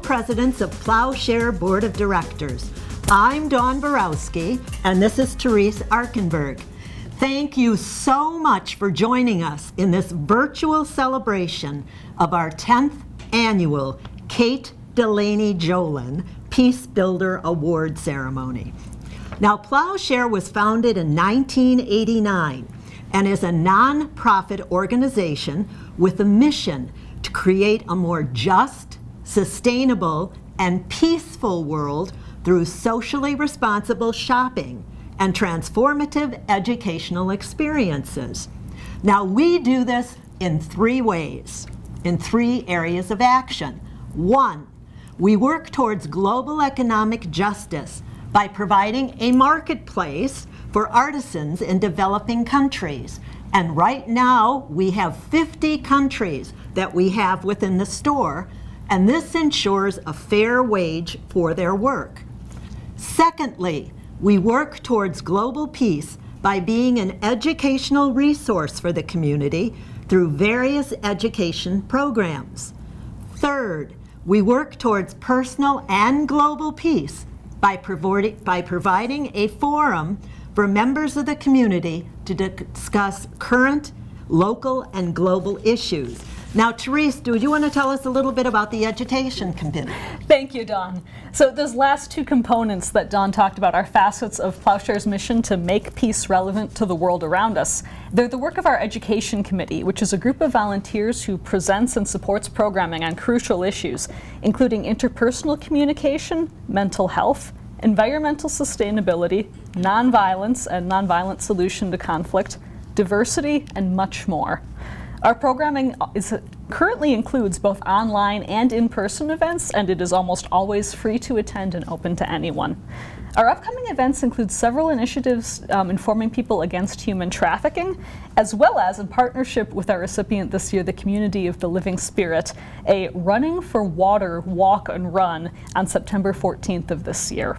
co-presidents of Plowshare Board of Directors. I'm Dawn Borowski, and this is Therese Arkenberg. Thank you so much for joining us in this virtual celebration of our 10th annual Kate Delaney Jolin Peacebuilder Award Ceremony. Now, Plowshare was founded in 1989 and is a non-profit organization with a mission to create a more just, sustainable, and peaceful world through socially responsible shopping and transformative educational experiences. Now, we do this in 3 ways, in 3 areas of action. 1, we work towards global economic justice by providing a marketplace for artisans in developing countries. And right now, we have 50 countries that we have within the store, and this ensures a fair wage for their work. Secondly, we work towards global peace by being an educational resource for the community through various education programs. Third, we work towards personal and global peace by providing a forum for members of the community to discuss current, local, and global issues. Now, Therese, do you want to tell us a little bit about the Education Committee? Thank you, Dawn. So those last 2 components that Dawn talked about are facets of Plowshare's mission to make peace relevant to the world around us. They're the work of our Education Committee, which is a group of volunteers who presents and supports programming on crucial issues, including interpersonal communication, mental health, environmental sustainability, nonviolence and nonviolent solution to conflict, diversity, and much more. Our programming currently includes both online and in-person events, and it is almost always free to attend and open to anyone. Our upcoming events include several initiatives informing people against human trafficking, as well as, in partnership with our recipient this year, the Community of the Living Spirit, a Running for Water walk and run on September 14th of this year.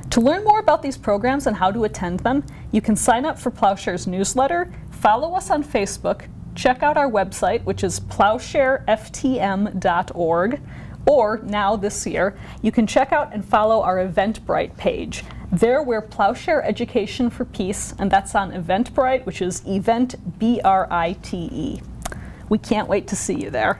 To learn more about these programs and how to attend them, you can sign up for Plowshare's newsletter, follow us on Facebook, check out our website, which is plowshareftm.org, or now this year, you can check out and follow our Eventbrite page. There we're Plowshare Education for Peace, and that's on Eventbrite, which is Eventbrite. We can't wait to see you there.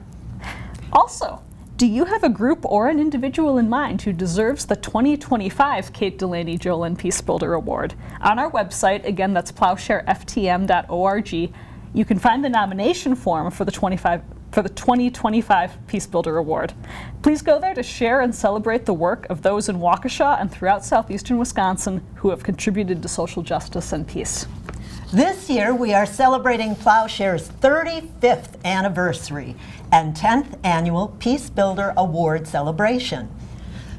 Also, do you have a group or an individual in mind who deserves the 2025 Kate Delaney Jolin Peacebuilder Award? On our website, again, that's plowshareftm.org, you can find the nomination form for the 2025 Peacebuilder Award. Please go there to share and celebrate the work of those in Waukesha and throughout southeastern Wisconsin who have contributed to social justice and peace. This year, we are celebrating Plowshare's 35th anniversary and 10th annual Peacebuilder Award celebration.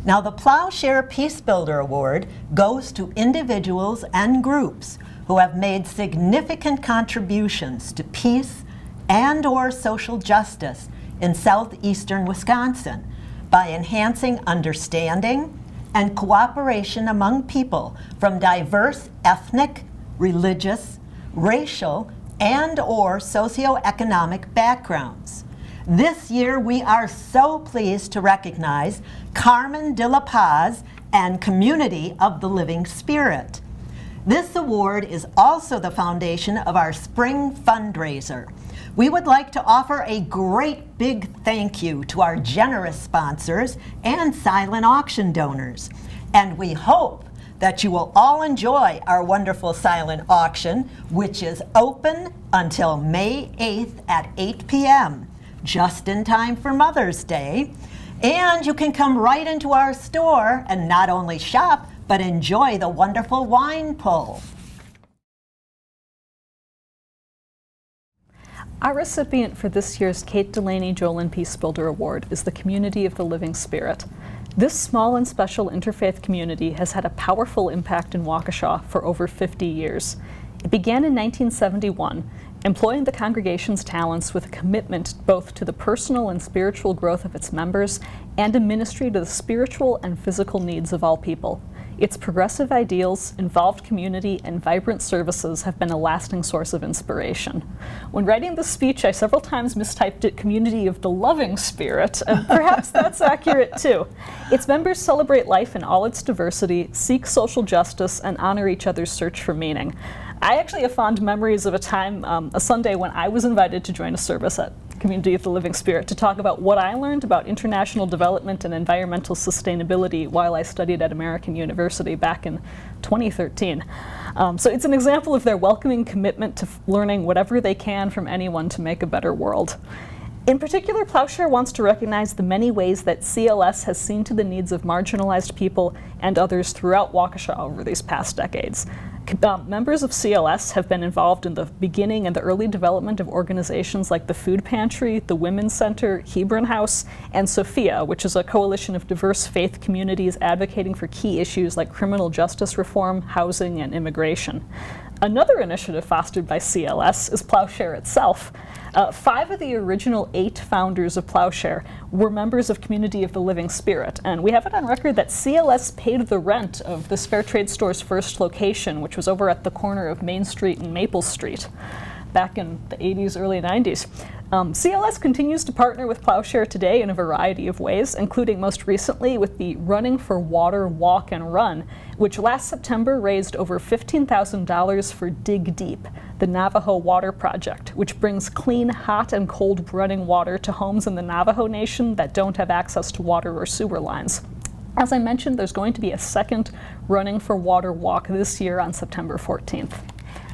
Now, the Plowshare Peacebuilder Award goes to individuals and groups who have made significant contributions to peace and/or social justice in southeastern Wisconsin by enhancing understanding and cooperation among people from diverse ethnic, religious, racial, and/or socioeconomic backgrounds. This year, we are so pleased to recognize Carmen de la Paz and Community of the Living Spirit. This award is also the foundation of our Spring Fundraiser. We would like to offer a great big thank you to our generous sponsors and silent auction donors. And we hope that you will all enjoy our wonderful silent auction, which is open until May 8th at 8 p.m., just in time for Mother's Day. And you can come right into our store and not only shop, but enjoy the wonderful wine pull. Our recipient for this year's Kate Delaney Jolin Peacebuilder Award is the Community of the Living Spirit. This small and special interfaith community has had a powerful impact in Waukesha for over 50 years. It began in 1971, employing the congregation's talents with a commitment both to the personal and spiritual growth of its members and a ministry to the spiritual and physical needs of all people. Its progressive ideals, involved community, and vibrant services have been a lasting source of inspiration. When writing this speech, I several times mistyped it Community of the Loving Spirit, and perhaps that's accurate too. Its members celebrate life in all its diversity, seek social justice, and honor each other's search for meaning. I actually have fond memories of a time, a Sunday, when I was invited to join a service at Community of the Living Spirit to talk about what I learned about international development and environmental sustainability while I studied at American University back in 2013. So it's an example of their welcoming commitment to learning whatever they can from anyone to make a better world. In particular, Plowshare wants to recognize the many ways that CLS has seen to the needs of marginalized people and others throughout Waukesha over these past decades. Members of CLS have been involved in the beginning and the early development of organizations like the Food Pantry, the Women's Center, Hebron House, and Sophia, which is a coalition of diverse faith communities advocating for key issues like criminal justice reform, housing, and immigration. Another initiative fostered by CLS is Plowshare itself. 5 of the original 8 founders of Plowshare were members of Community of the Living Spirit, and we have it on record that CLS paid the rent of this Fair Trade Store's first location, which was over at the corner of Main Street and Maple Street back in the 80s, early 90s. CLS continues to partner with Plowshare today in a variety of ways, including most recently with the Running for Water Walk and Run, which last September raised over $15,000 for Dig Deep, the Navajo Water Project, which brings clean, hot, and cold running water to homes in the Navajo Nation that don't have access to water or sewer lines. As I mentioned, there's going to be a second Running for Water walk this year on September 14th.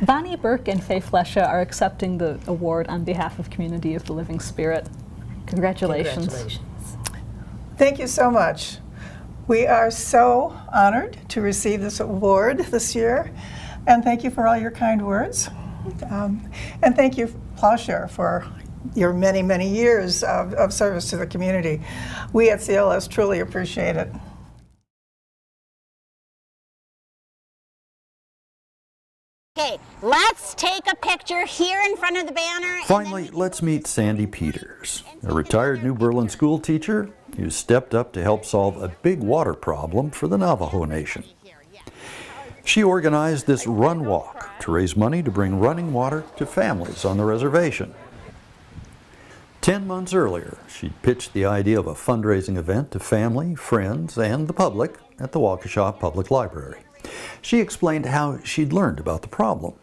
Bonnie Burke and Faye Flesha are accepting the award on behalf of Community of the Living Spirit. Congratulations. Congratulations. Thank you so much. We are so honored to receive this award this year, and thank you for all your kind words. And thank you, Plowshare, for your many, many years of service to the community. We at CLS truly appreciate it. Okay, let's take a picture here in front of the banner. Finally, let's meet Sandy Peters, a retired New Berlin school teacher who stepped up to help solve a big water problem for the Navajo Nation. She organized this run walk to raise money to bring running water to families on the reservation. 10 months earlier, she pitched the idea of a fundraising event to family, friends, and the public at the Waukesha Public Library. She explained how she'd learned about the problem.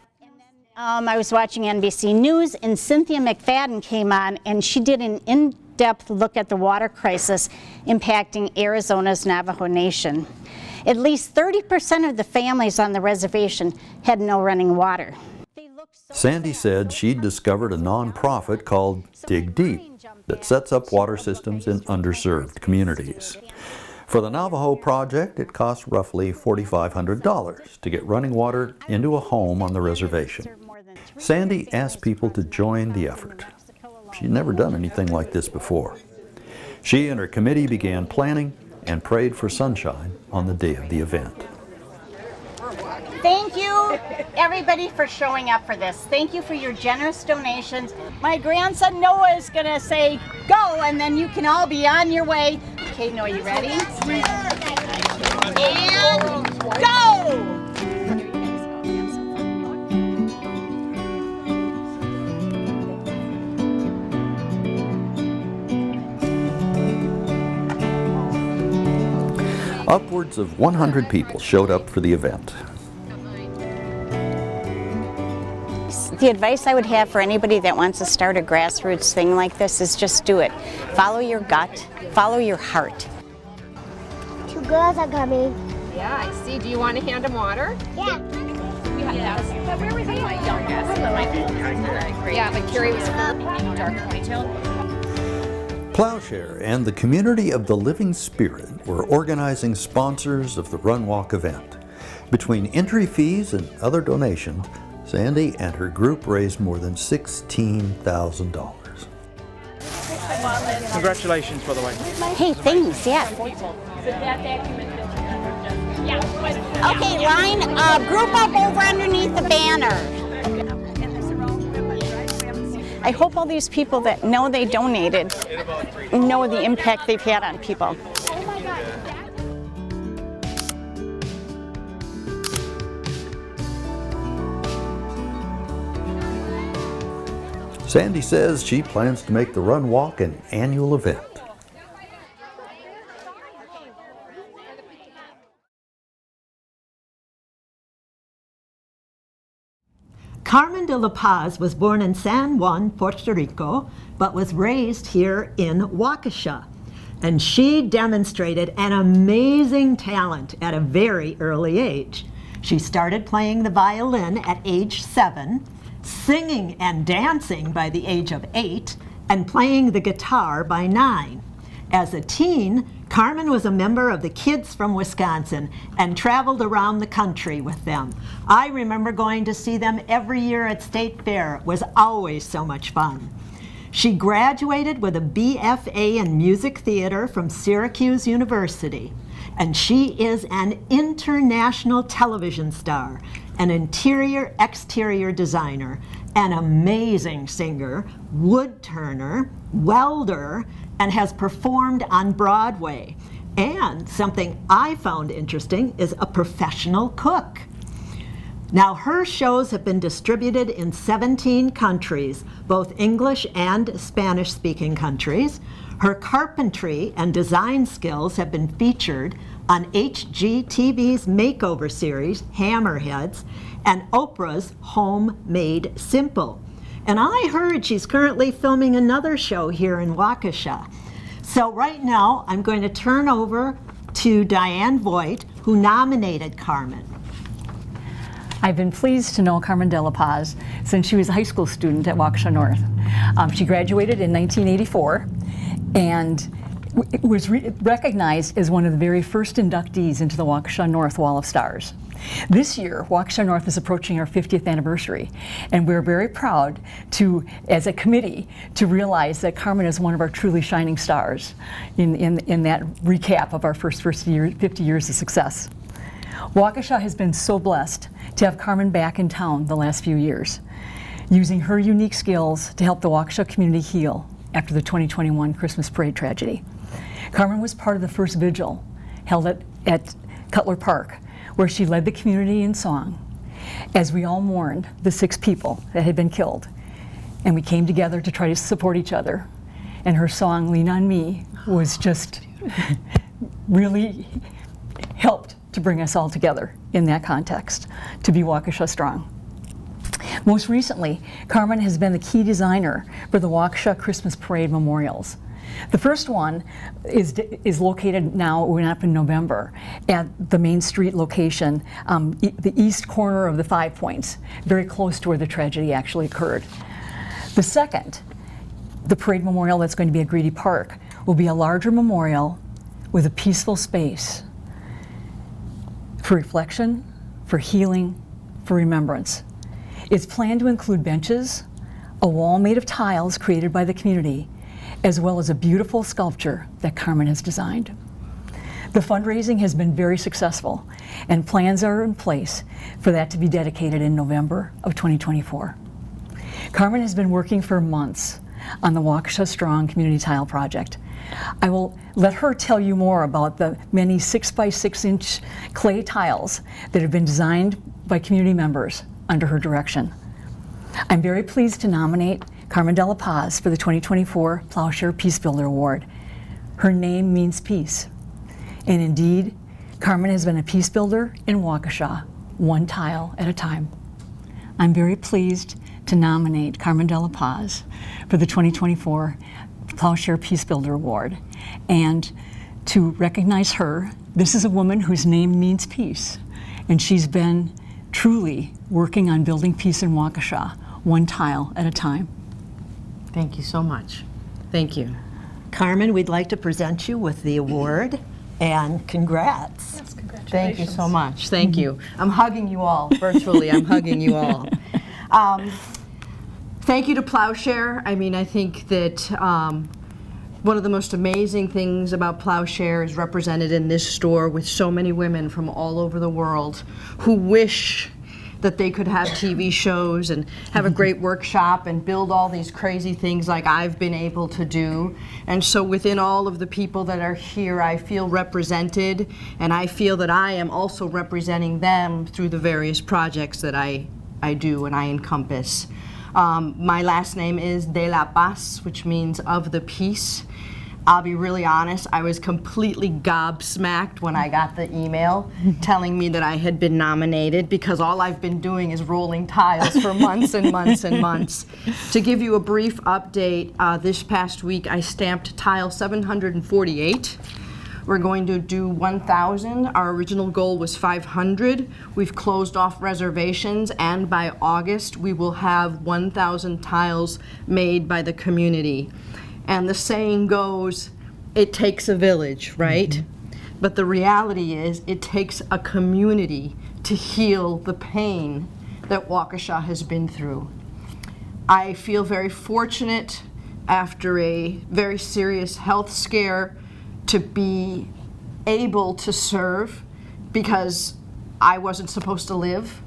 I was watching NBC News and Cynthia McFadden came on and she did an in-depth look at the water crisis impacting Arizona's Navajo Nation. At least 30% of the families on the reservation had no running water. Sandy said she'd discovered a nonprofit called Dig Deep that sets up water systems in underserved communities. For the Navajo project, it cost roughly $4,500 to get running water into a home on the reservation. Sandy asked people to join the effort. She'd never done anything like this before. She and her committee began planning and prayed for sunshine on the day of the event. Thank you, everybody, for showing up for this. Thank you for your generous donations. My grandson Noah is going to say, go, and then you can all be on your way. Okay, Noah, you ready? And go! Upwards of 100 people showed up for the event. The advice I would have for anybody that wants to start a grassroots thing like this is just do it. Follow your gut, follow your heart. 2 girls are coming. Yeah, I see. Do you want to hand them water? Yeah. But where was my youngest? Yeah, but Carrie was dark ponytail. Plowshare and the Community of the Living Spirit were organizing sponsors of the Run Walk event. Between entry fees and other donations, Sandy and her group raised more than $16,000. Congratulations, by the way. Hey, thanks, yeah. Okay, line, group up over underneath the banner. I hope all these people that know they donated know the impact they've had on people. Sandy says she plans to make the Run Walk an annual event. Carmen de la Paz was born in San Juan, Puerto Rico, but was raised here in Waukesha. And she demonstrated an amazing talent at a very early age. She started playing the violin at age 7, singing and dancing by the age of 8, and playing the guitar by 9. As a teen, Carmen was a member of the Kids from Wisconsin and traveled around the country with them. I remember going to see them every year at State Fair. It was always so much fun. She graduated with a BFA in music theater from Syracuse University, and she is an international television star, an interior-exterior designer, an amazing singer, wood turner, welder, and has performed on Broadway. And something I found interesting is a professional cook. Now, her shows have been distributed in 17 countries, both English and Spanish-speaking countries. Her carpentry and design skills have been featured on HGTV's makeover series, Hammerheads, and Oprah's Home Made Simple. And I heard she's currently filming another show here in Waukesha. So right now, I'm going to turn over to Diane Voigt, who nominated Carmen. I've been pleased to know Carmen de la Paz since she was a high school student at Waukesha North. She graduated in 1984 and was recognized as one of the very first inductees into the Waukesha North Wall of Stars. This year, Waukesha North is approaching our 50th anniversary, and we're very proud to, as a committee, to realize that Carmen is one of our truly shining stars in that recap of our first 50 years of success. Waukesha has been so blessed to have Carmen back in town the last few years, using her unique skills to help the Waukesha community heal after the 2021 Christmas parade tragedy. Carmen was part of the first vigil held at Cutler Park, where she led the community in song as we all mourned the 6 people that had been killed. And we came together to try to support each other. And her song, Lean on Me, was just really helped to bring us all together in that context, to be Waukesha strong. Most recently, Carmen has been the key designer for the Waukesha Christmas Parade memorials. The first one is located now, went up in November, at the Main Street location, the east corner of the 5 Points, very close to where the tragedy actually occurred. The second, the parade memorial that's going to be at Greedy Park, will be a larger memorial with a peaceful space for reflection, for healing, for remembrance. It's planned to include benches, a wall made of tiles created by the community, as well as a beautiful sculpture that Carmen has designed. The fundraising has been very successful, and plans are in place for that to be dedicated in November of 2024. Carmen has been working for months on the Waukesha Strong Community Tile Project. I will let her tell you more about the many 6 by 6 inch clay tiles that have been designed by community members under her direction. I'm very pleased to nominate Carmen de la Paz for the 2024 Plowshare Peacebuilder Award. Her name means peace. And indeed, Carmen has been a peace builder in Waukesha, one tile at a time. I'm very pleased to nominate Carmen de la Paz for the 2024 Plowshare Peacebuilder Award. And to recognize her, this is a woman whose name means peace. And she's been truly working on building peace in Waukesha, one tile at a time. Thank you so much. Thank you. Carmen, we'd like to present you with the award, and congrats. Yes, congratulations. Thank you so much. Thank you. I'm hugging you all virtually. I'm hugging you all. Thank you to Plowshare. I mean, I think that one of the most amazing things about Plowshare is represented in this store with so many women from all over the world who wish that they could have TV shows and have a great workshop and build all these crazy things like I've been able to do. And so within all of the people that are here, I feel represented, and I feel that I am also representing them through the various projects that I do and I encompass. My last name is De La Paz, which means of the peace. I'll be really honest, I was completely gobsmacked when I got the email telling me that I had been nominated, because all I've been doing is rolling tiles for months and months and months. To give you a brief update, this past week I stamped tile 748. We're going to do 1,000. Our original goal was 500. We've closed off reservations, and by August we will have 1,000 tiles made by the community. And the saying goes, it takes a village, right? Mm-hmm. But the reality is, it takes a community to heal the pain that Waukesha has been through. I feel very fortunate, after a very serious health scare, to be able to serve, because I wasn't supposed to live,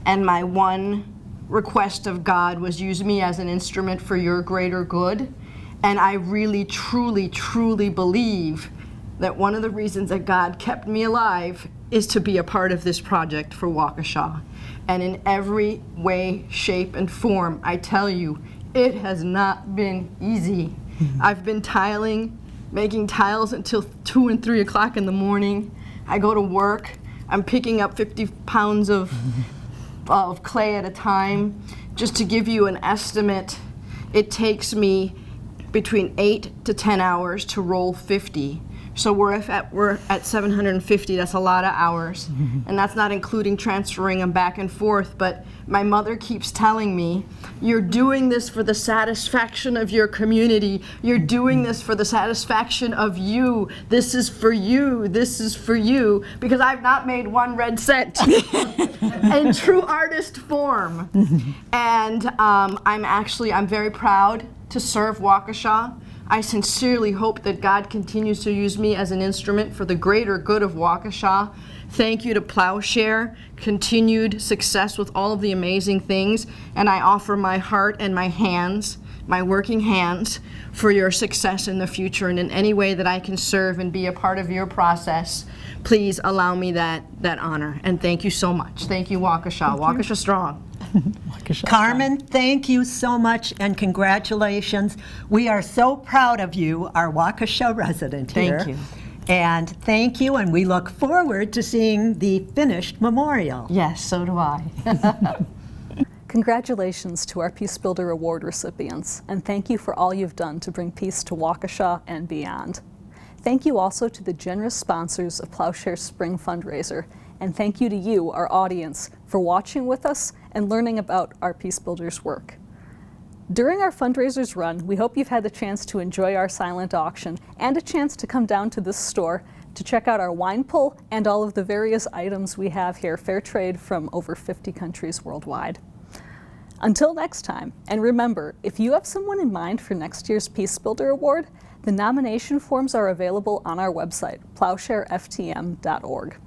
and my one request of God was, use me as an instrument for your greater good. And I really, truly, truly believe that one of the reasons that God kept me alive is to be a part of this project for Waukesha. And in every way, shape, and form, I tell you, it has not been easy. I've been tiling, making tiles until 2 and 3 o'clock in the morning. I go to work, I'm picking up 50 pounds of clay at a time. Just to give you an estimate, it takes me between 8 to 10 hours to roll 50. So we're at 750, that's a lot of hours. And that's not including transferring them back and forth. But my mother keeps telling me, you're doing this for the satisfaction of your community. You're doing this for the satisfaction of you. This is for you. This is for you. Because I've not made 1 red cent in true artist form. And I'm very proud to serve Waukesha. I sincerely hope that God continues to use me as an instrument for the greater good of Waukesha. Thank you to Plowshare, continued success with all of the amazing things, and I offer my heart and my hands, my working hands, for your success in the future, and in any way that I can serve and be a part of your process, please allow me that honor. And thank you so much. Thank you, Waukesha. Waukesha strong. Carmen, thank you so much, and congratulations. We are so proud of you, our Waukesha resident here. Thank you. And thank you, and we look forward to seeing the finished memorial. Yes, so do I. Congratulations to our Peacebuilder Award recipients, and thank you for all you've done to bring peace to Waukesha and beyond. Thank you also to the generous sponsors of Plowshare's Spring Fundraiser, and thank you to you, our audience, for watching with us and learning about our Peacebuilders' work. During our fundraisers run, we hope you've had the chance to enjoy our silent auction and a chance to come down to this store to check out our wine pull and all of the various items we have here, fair trade from over 50 countries worldwide. Until next time, and remember, if you have someone in mind for next year's Peacebuilder Award, the nomination forms are available on our website, plowshareftm.org.